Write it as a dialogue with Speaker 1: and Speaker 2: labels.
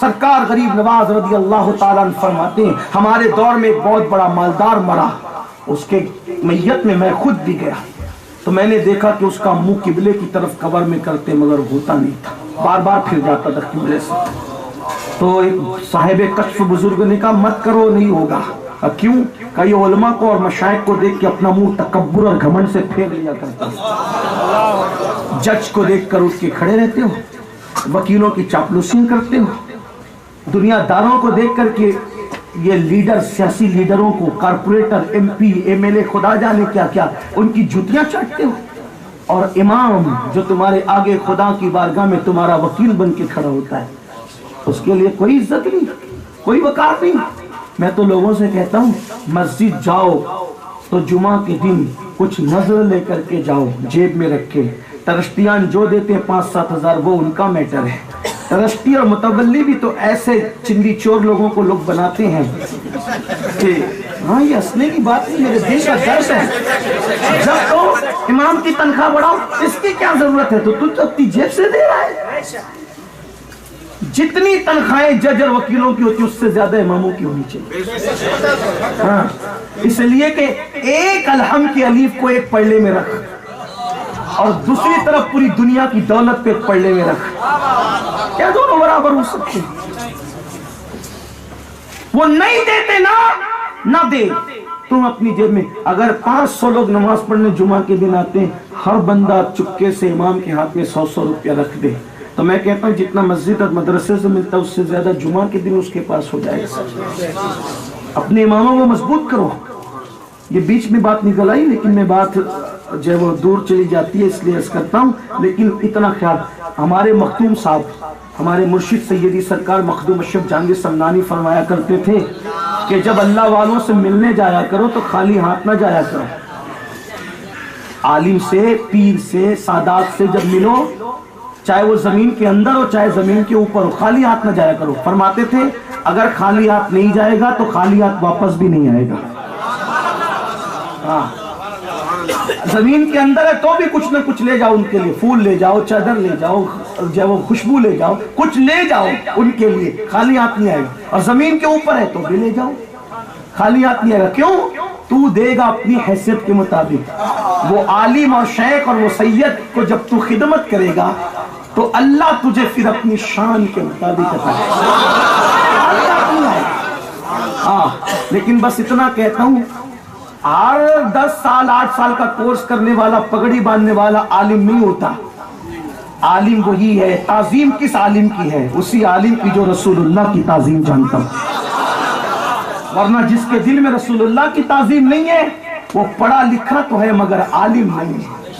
Speaker 1: سرکار غریب نواز رضی اللہ تعالیٰ عنہ فرماتے ہیں ہمارے دور میں ایک بہت بڑا مالدار مرا، اس کے میت میں میں خود بھی گیا تو میں نے دیکھا کہ اس کا منہ قبلے کی طرف قبر میں کرتے مگر ہوتا نہیں تھا، بار بار پھر جاتا تھا قبلے سے۔ تو ایک صاحب کشف بزرگ نے کہا مت کرو، نہیں ہوگا۔ کیوں؟ کئی علماء کو اور مشائخ کو دیکھ کے اپنا منہ تکبر اور گھمنڈ سے پھیر لیا کرتا ہے۔ جج کو دیکھ کر اٹھ کے کھڑے رہتے ہو، وکیلوں کی چاپلوسی کرتے ہو، دنیا داروں کو دیکھ کر کے یہ لیڈر، سیاسی لیڈروں کو، corporator, M P, M L A, خدا جانے کیا کیا، ان کی جوتیاں چاٹتے ہو، اور امام جو تمہارے آگے خدا کی بارگاہ میں تمہارا وکیل بن کے کھڑا ہوتا ہے اس کے لیے کوئی عزت نہیں، کوئی وقار نہیں۔ میں تو لوگوں سے کہتا ہوں مسجد جاؤ تو جمعہ کے دن کچھ نظر لے کر کے جاؤ، جیب میں رکھے۔ ٹرسٹیان جو دیتے ہیں 5-7 ہزار وہ ان کا میٹر ہے، ٹرسٹی اور متولی بھی تو ایسے چندی چور لوگوں کو لوگ بناتے ہیں کہ ہاں یہ ہنسنے کی بات نہیں، میرے دل کا درد ہے۔ جب تو امام کی تنخواہ بڑھاؤ، اس کی کیا ضرورت ہے، تو تو اپنی جیب سے دے رہا ہے۔ جتنی تنخواہیں جج اور وکیلوں کی ہوتی اس سے زیادہ اماموں کی ہونی چاہیے، ہاں، اس لیے کہ ایک الحمد کی الف کو ایک پلڑے میں رکھ اور دوسری طرف پوری دنیا کی دولت کو ایک پلڑے میں رکھ، کیا دونوں برابر ہو سکتے؟ وہ نہیں دیتے نہ دے، تم اپنی جیب میں اگر 500 لوگ نماز پڑھنے جمعہ کے دن آتے ہیں، ہر بندہ چپکے سے امام کے ہاتھ میں 100 روپیہ رکھ دے، تو میں کہتا ہوں جتنا مسجد اور مدرسے سے ملتا ہے اس سے زیادہ جمعہ کے دن اس کے پاس ہو جائے گا۔ اپنے اماموں کو مضبوط کرو۔ یہ بیچ میں بات نکل آئی لیکن میں بات جو وہ دور چلی جاتی ہے اس لیے عرض کرتا ہوں، لیکن اتنا خیال، ہمارے مختوم صاحب، ہمارے مرشد سیدی سرکار مخدوم اشرف جہانگیر سمنانی فرمایا کرتے تھے کہ جب اللہ والوں سے ملنے جایا کرو تو خالی ہاتھ نہ جایا کرو، عالم سے، پیر سے، سادات سے جب ملو، چاہے وہ زمین کے اندر ہو چاہے زمین کے اوپر ہو، خالی ہاتھ نہ جایا کرو۔ فرماتے تھے اگر خالی ہاتھ نہیں جائے گا تو خالی ہاتھ واپس بھی نہیں آئے گا۔ ہاں، زمین کے اندر ہے تو بھی کچھ نہ کچھ لے جاؤ ان کے لیے، پھول لے جاؤ، چادر لے جاؤ، جو وہ خوشبو لے جاؤ، کچھ لے جاؤ ان کے لیے، خالی ہاتھ نہیں آئے گا۔ اور زمین کے اوپر ہے تو بھی لے جاؤ، خالی ہاتھ نہیں آئے گا۔ کیوں؟ تو دے گا اپنی حیثیت کے مطابق۔ وہ عالم اور شیخ اور وہ سید کو جب تو خدمت کرے گا تو اللہ تجھے پھر اپنی شان کے مطابق عطا کرے گا۔ ہاں، لیکن بس اتنا کہتا ہوں، ہر 10 سال 8 سال کا کورس کرنے والا، پگڑی باندھنے والا عالم نہیں ہوتا۔ عالم وہی ہے، تعظیم کس عالم کی ہے؟ اسی عالم کی جو رسول اللہ کی تعظیم جانتا ہوں، ورنہ جس کے دل میں رسول اللہ کی تعظیم نہیں ہے وہ پڑھا لکھا تو ہے مگر عالم نہیں ہے۔